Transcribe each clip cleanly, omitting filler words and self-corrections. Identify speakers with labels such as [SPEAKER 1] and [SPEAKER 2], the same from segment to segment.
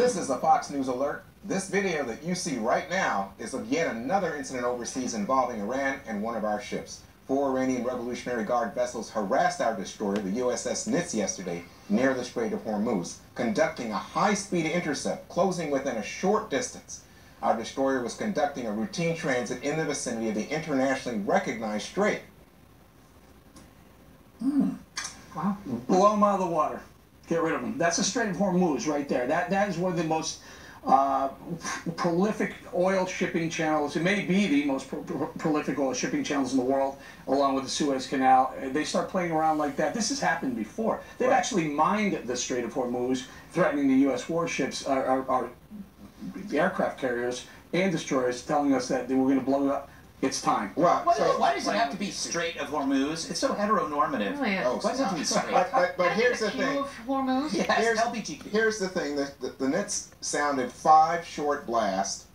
[SPEAKER 1] This is a Fox News alert. This video that you see right now is of yet another incident overseas involving Iran and one of our ships. 4 Iranian Revolutionary Guard vessels harassed our destroyer, the USS Nitz, yesterday near the Strait of Hormuz, conducting a high-speed intercept closing within a short distance. Our destroyer was conducting a routine transit in the vicinity of the internationally recognized strait.
[SPEAKER 2] Wow. Blow them out of the water. Get rid of them. That's the Strait of Hormuz right there. That is one of the most prolific oil shipping channels. It may be the most prolific oil shipping channels in the world, along with the Suez Canal. They start playing around like that. This has happened before. They've actually mined the Strait of Hormuz, threatening the U.S. warships, our aircraft carriers and destroyers, telling us that they were going to blow it up. It's time.
[SPEAKER 3] Right. Why does it have to be Strait of Hormuz? It's so heteronormative.
[SPEAKER 1] Oh,
[SPEAKER 3] why does it have to be straight?
[SPEAKER 1] But here's the thing.
[SPEAKER 4] Hormuz?
[SPEAKER 3] Yes, LBGQ.
[SPEAKER 1] Here's the thing. The Nitz sounded 5 short blasts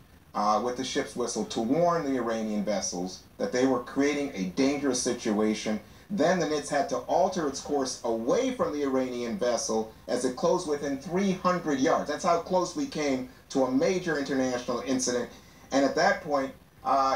[SPEAKER 1] with the ship's whistle to warn the Iranian vessels that they were creating a dangerous situation. Then the Nitz had to alter its course away from the Iranian vessel as it closed within 300 yards. That's how close we came to a major international incident. And at that point,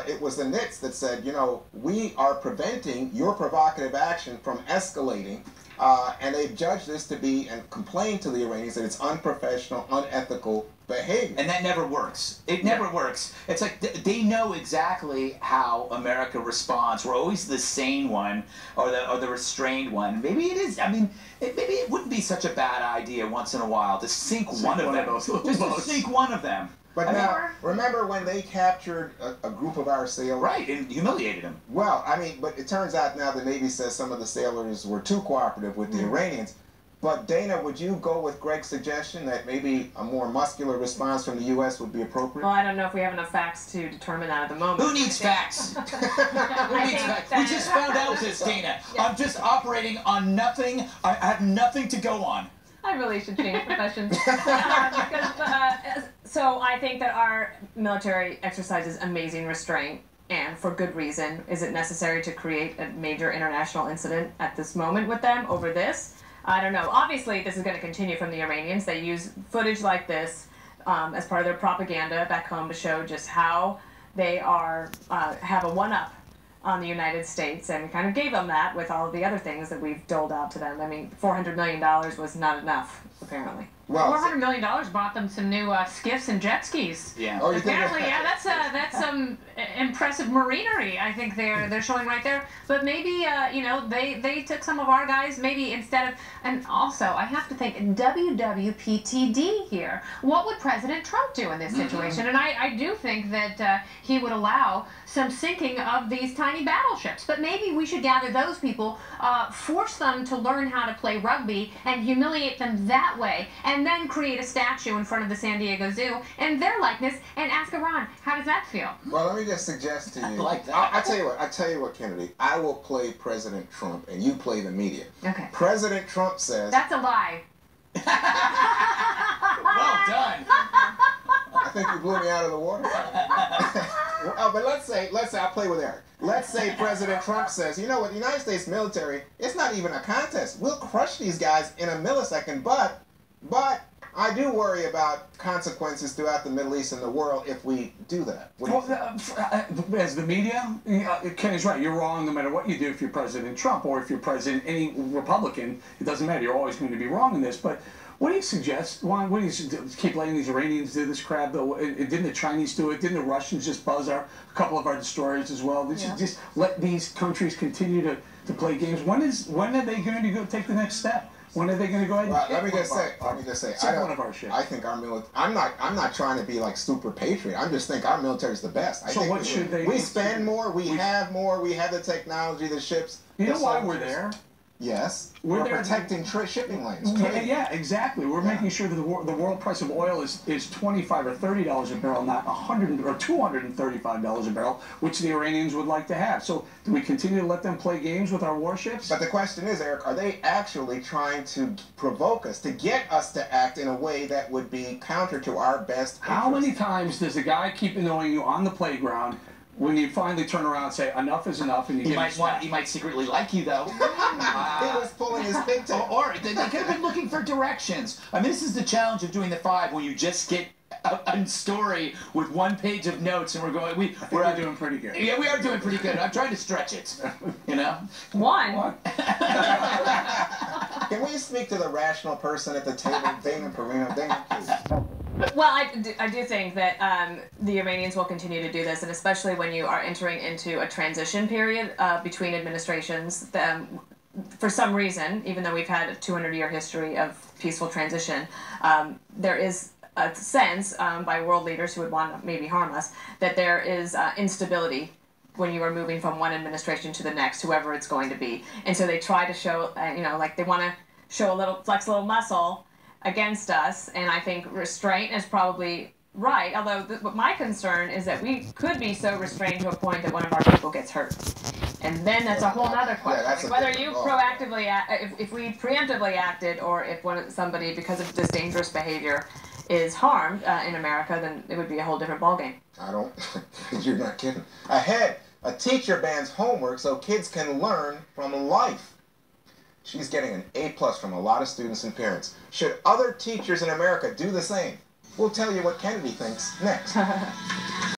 [SPEAKER 1] it was the Nitz that said, you know, we are preventing your provocative action from escalating. And they've judged this to be, and complained to the Iranians that it's unprofessional, unethical behavior.
[SPEAKER 3] And that never works. It never works. It's like they know exactly how America responds. We're always the sane one or the restrained one. Maybe it is. I mean, maybe it wouldn't be such a bad idea once in a while to sink one of them. Just to sink one of them.
[SPEAKER 1] But now, remember when they captured a group of our sailors?
[SPEAKER 3] Right, and humiliated them.
[SPEAKER 1] Well, I mean, but it turns out now the Navy says some of the sailors were too cooperative with the Iranians. But Dana, would you go with Greg's suggestion that maybe a more muscular response from the U.S. would be appropriate?
[SPEAKER 4] Well, I don't know if we have enough facts to determine that at the moment.
[SPEAKER 3] Who needs facts? Who needs facts? We just found out this, Dana. Yeah. I'm just operating on nothing. I have nothing to go on.
[SPEAKER 4] I really should change professions. So I think that our military exercises amazing restraint, and for good reason. Is it necessary to create a major international incident at this moment with them over this? I don't know. Obviously, this is going to continue from the Iranians. They use footage like this as part of their propaganda back home to show just how they are have a one-up on the United States, and we kind of gave them that with all of the other things that we've doled out to them. I mean, $400 million was not enough, apparently.
[SPEAKER 1] Well,
[SPEAKER 5] $400 million bought them some new skiffs and jet skis.
[SPEAKER 3] Yeah.
[SPEAKER 1] Oh,
[SPEAKER 5] apparently, yeah, that's some impressive marinery. I think they're showing right there. But maybe you know, they took some of our guys. Maybe instead of, and also I have to think WWPTD here. What would President Trump do in this situation? And I do think that he would allow some sinking of these tiny battleships. But maybe we should gather those people, force them to learn how to play rugby, and humiliate them that way. And then create a statue in front of the San Diego Zoo in their likeness and ask Iran, how does that feel?
[SPEAKER 1] Well, let me just suggest to you.
[SPEAKER 3] I like that.
[SPEAKER 1] I tell you what, Kennedy. I will play President Trump, and you play the media.
[SPEAKER 4] Okay.
[SPEAKER 1] President Trump says.
[SPEAKER 5] That's a lie.
[SPEAKER 3] Well done.
[SPEAKER 1] I think you blew me out of the water. Oh, but let's say I'll play with Eric. Let's say President Trump says, you know what, the United States military, it's not even a contest. We'll crush these guys in a millisecond, but I do worry about consequences throughout the Middle East and the world if we do that.
[SPEAKER 2] As the media, Kenny's right. You're wrong no matter what you do if you're President Trump or if you're President any Republican. It doesn't matter. You're always going to be wrong in this. But what do you suggest? Juan, what do you keep letting these Iranians do this crap? Didn't the Chinese do it? Didn't the Russians just buzz a couple of our destroyers as well? They should just let these countries continue to play games. When are they going to go take the next step? When are they going to go ahead and
[SPEAKER 1] let me just say, I think our military, I'm not trying to be like super patriot. I just think our military is the best. I think
[SPEAKER 2] what should they do?
[SPEAKER 1] We spend more, we have the technology, the ships.
[SPEAKER 2] You know why we're there?
[SPEAKER 1] Yes, we're protecting shipping lanes.
[SPEAKER 2] Yeah, exactly. We're making sure that the world price of oil is $25 or $30 a barrel, not $100 or $235 a barrel, which the Iranians would like to have. So do we continue to let them play games with our warships?
[SPEAKER 1] But the question is, Eric, are they actually trying to provoke us, to get us to act in a way that would be counter to our best interest?
[SPEAKER 2] How many times does a guy keep annoying you on the playground, when you finally turn around and say enough is enough, and you
[SPEAKER 3] He might secretly like you though.
[SPEAKER 1] He was pulling his pigtail.
[SPEAKER 3] Or they could have been looking for directions. I mean, this is the challenge of doing the 5, when you just get a story with 1 page of notes, and we're going. We're
[SPEAKER 2] doing pretty good.
[SPEAKER 3] Yeah, we are doing pretty good. I'm trying to stretch it. You know.
[SPEAKER 4] One.
[SPEAKER 1] Can we speak to the rational person at the table, Dana Perino? Dana, please.
[SPEAKER 4] Well, I do think that the Iranians will continue to do this, and especially when you are entering into a transition period between administrations. For some reason, even though we've had a 200-year history of peaceful transition, there is a sense by world leaders who would want to maybe harm us that there is instability when you are moving from one administration to the next, whoever it's going to be. And so they try to show, like they want to show flex a little muscle against us, and I think restraint is probably right, although my concern is that we could be so restrained to a point that one of our people gets hurt. And then that's a whole other question.
[SPEAKER 1] Yeah,
[SPEAKER 4] whether you proactively, if we preemptively acted, or if somebody, because of this dangerous behavior, is harmed in America, then it would be a whole different ballgame.
[SPEAKER 1] I don't. You're not kidding. Ahead, a teacher bans homework so kids can learn from life. She's getting an A+ from a lot of students and parents. Should other teachers in America do the same? We'll tell you what Kennedy thinks next.